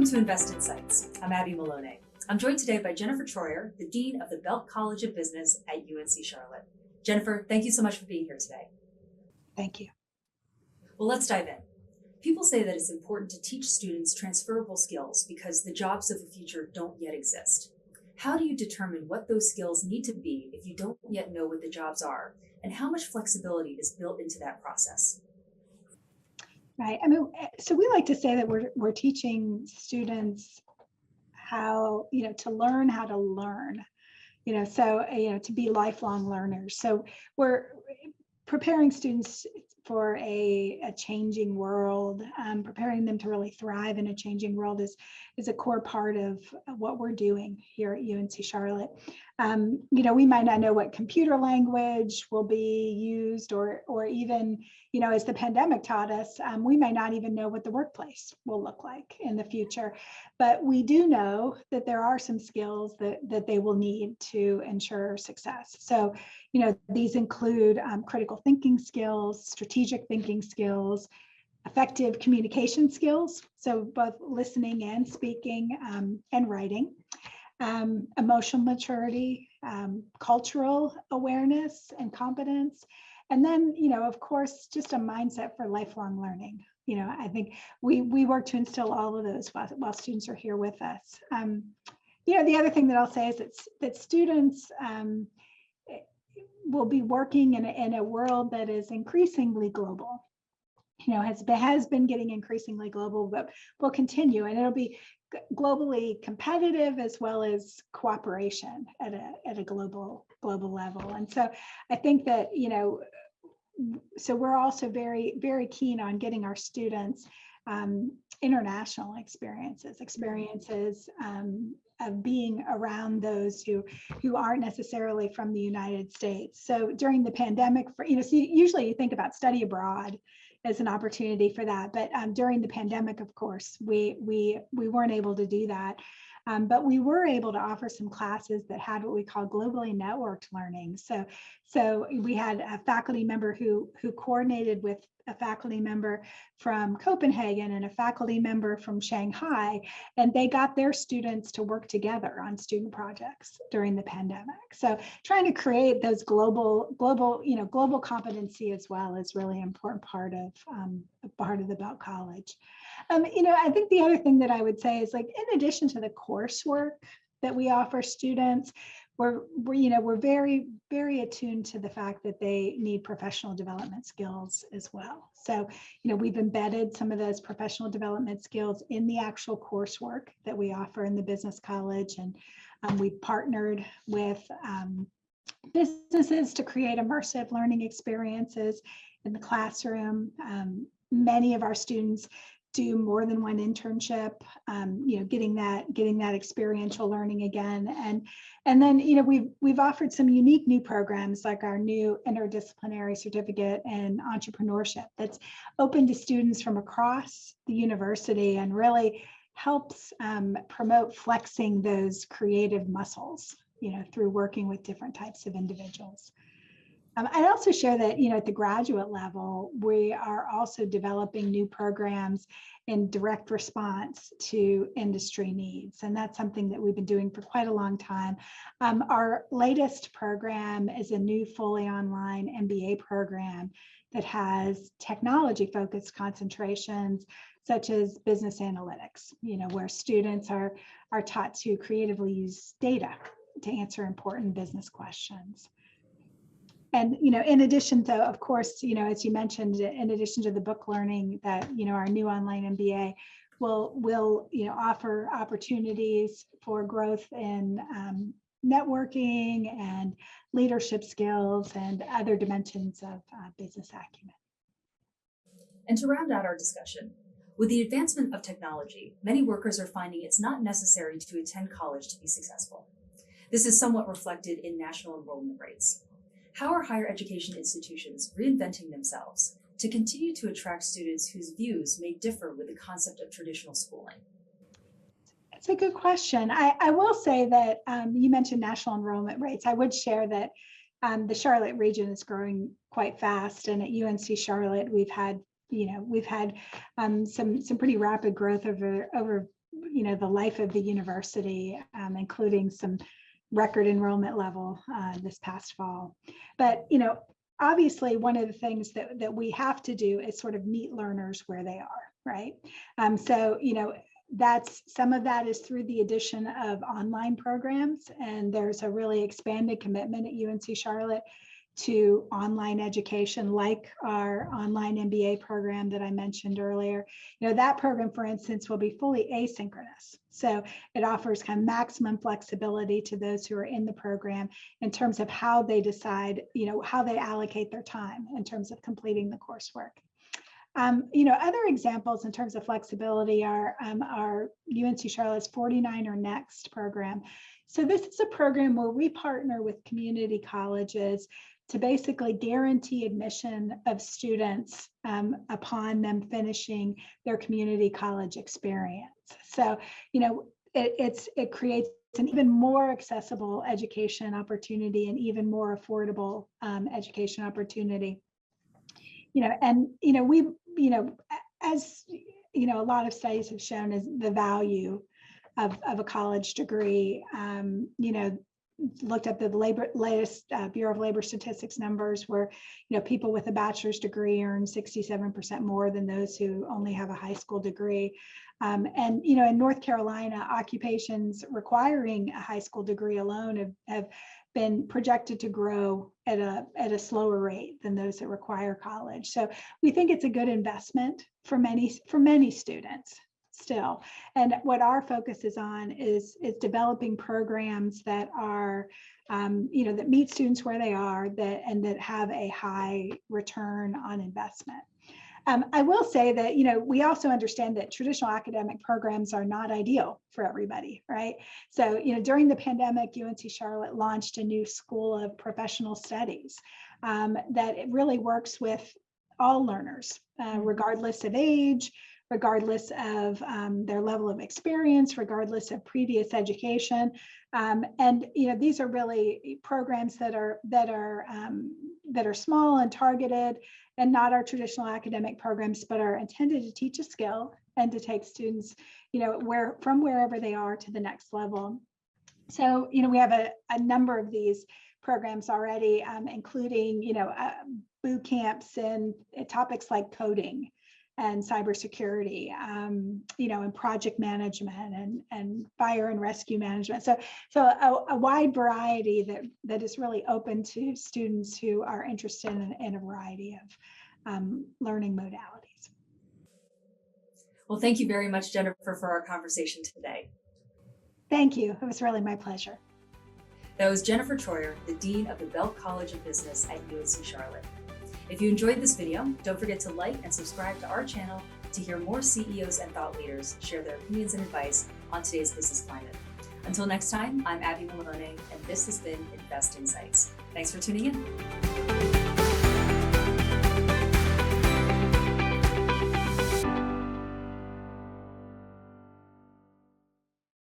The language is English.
Welcome to Invest Insights. I'm Abby Maloney. I'm joined today by Jennifer Troyer, the Dean of the Belk College of Business at UNC Charlotte. Jennifer, thank you so much for being here today. Thank you. Well, let's dive in. People say that it's important to teach students transferable skills because the jobs of the future don't yet exist. How do you determine what those skills need to be if you don't yet know what the jobs are? And how much flexibility is built into that process? Right. I mean, so we like to say that we're teaching students how, to learn how to learn, to be lifelong learners. So we're preparing students for a changing world, preparing them to really thrive in a changing world is a core part of what we're doing here at UNC Charlotte. We might not know what computer language will be used or even, as the pandemic taught us, we may not even know what the workplace will look like in the future. But we do know that there are some skills that they will need to ensure success. So, these include critical thinking skills, strategic thinking skills, effective communication skills, so both listening and speaking and writing, emotional maturity, cultural awareness and competence, and then, of course, just a mindset for lifelong learning. I think we work to instill all of those while students are here with us. The other thing that I'll say is that students will be working in a world that is increasingly global. Has been getting increasingly global, but will continue, and it'll be globally competitive as well as cooperation at a global level. And so I think that so we're also very, very keen on getting our students international experiences of being around those who aren't necessarily from the United States. So during the pandemic, usually you think about study abroad as an opportunity for that, but during the pandemic, of course, we weren't able to do that. But we were able to offer some classes that had what we call globally networked learning. So we had a faculty member who coordinated with a faculty member from Copenhagen and a faculty member from Shanghai, and they got their students to work together on student projects during the pandemic. So trying to create those global competency as well is really an important part of the Belk College. I think the other thing that I would say is, like, in addition to the coursework that we offer students, we're very, very attuned to the fact that they need professional development skills as well. So, we've embedded some of those professional development skills in the actual coursework that we offer in the business college. And we've partnered with businesses to create immersive learning experiences in the classroom. Many of our students do more than one internship, getting that experiential learning again. And then, we've offered some unique new programs, like our new interdisciplinary certificate in entrepreneurship that's open to students from across the university and really helps promote flexing those creative muscles, through working with different types of individuals. I'd also share that, at the graduate level, we are also developing new programs in direct response to industry needs. And that's something that we've been doing for quite a long time. Our latest program is a new fully online MBA program that has technology-focused concentrations, such as business analytics, where students are taught to creatively use data to answer important business questions. And, in addition to, of course, as you mentioned, in addition to the book learning that, our new online MBA will offer opportunities for growth in networking and leadership skills and other dimensions of business acumen. And to round out our discussion, with the advancement of technology, many workers are finding it's not necessary to attend college to be successful. This is somewhat reflected in national enrollment rates. How are higher education institutions reinventing themselves to continue to attract students whose views may differ with the concept of traditional schooling? It's a good question. I will say that you mentioned national enrollment rates. I would share that the Charlotte region is growing quite fast, and at UNC Charlotte, we've had some pretty rapid growth over the life of the university, including some record enrollment level this past fall. But, obviously one of the things that we have to do is sort of meet learners where they are, right? So, some of that is through the addition of online programs, and there's a really expanded commitment at UNC Charlotte to online education, like our online MBA program that I mentioned earlier. That program, for instance, will be fully asynchronous. So it offers kind of maximum flexibility to those who are in the program in terms of how they decide, how they allocate their time in terms of completing the coursework. Other examples in terms of flexibility are our UNC Charlotte's 49er Next program. So this is a program where we partner with community colleges to basically guarantee admission of students upon them finishing their community college experience. So, it creates an even more accessible education opportunity and even more affordable education opportunity. As a lot of studies have shown, is the value of a college degree. Looked at the latest Bureau of Labor Statistics numbers, where people with a bachelor's degree earn 67% more than those who only have a high school degree. In North Carolina, occupations requiring a high school degree alone have been projected to grow at a slower rate than those that require college. So we think it's a good investment for many students still. And what our focus is on is developing programs that are, that meet students where they are, that have a high return on investment. I will say that, we also understand that traditional academic programs are not ideal for everybody, right? So, during the pandemic, UNC Charlotte launched a new School of Professional Studies that it really works with all learners, regardless of age, regardless of their level of experience, regardless of previous education. These are really programs that are small and targeted, and not our traditional academic programs, but are intended to teach a skill and to take students, from wherever they are to the next level. So, we have a number of these programs already, including, boot camps and topics like coding and cybersecurity, and project management and fire and rescue management. So a wide variety that is really open to students who are interested in a variety of learning modalities. Well, thank you very much, Jennifer, for our conversation today. Thank you. It was really my pleasure. That was Jennifer Troyer, the Dean of the Belk College of Business at UNC Charlotte. If you enjoyed this video, don't forget to like and subscribe to our channel to hear more CEOs and thought leaders share their opinions and advice on today's business climate. Until next time, I'm Abby Malone, and this has been Invest Insights. Thanks for tuning in.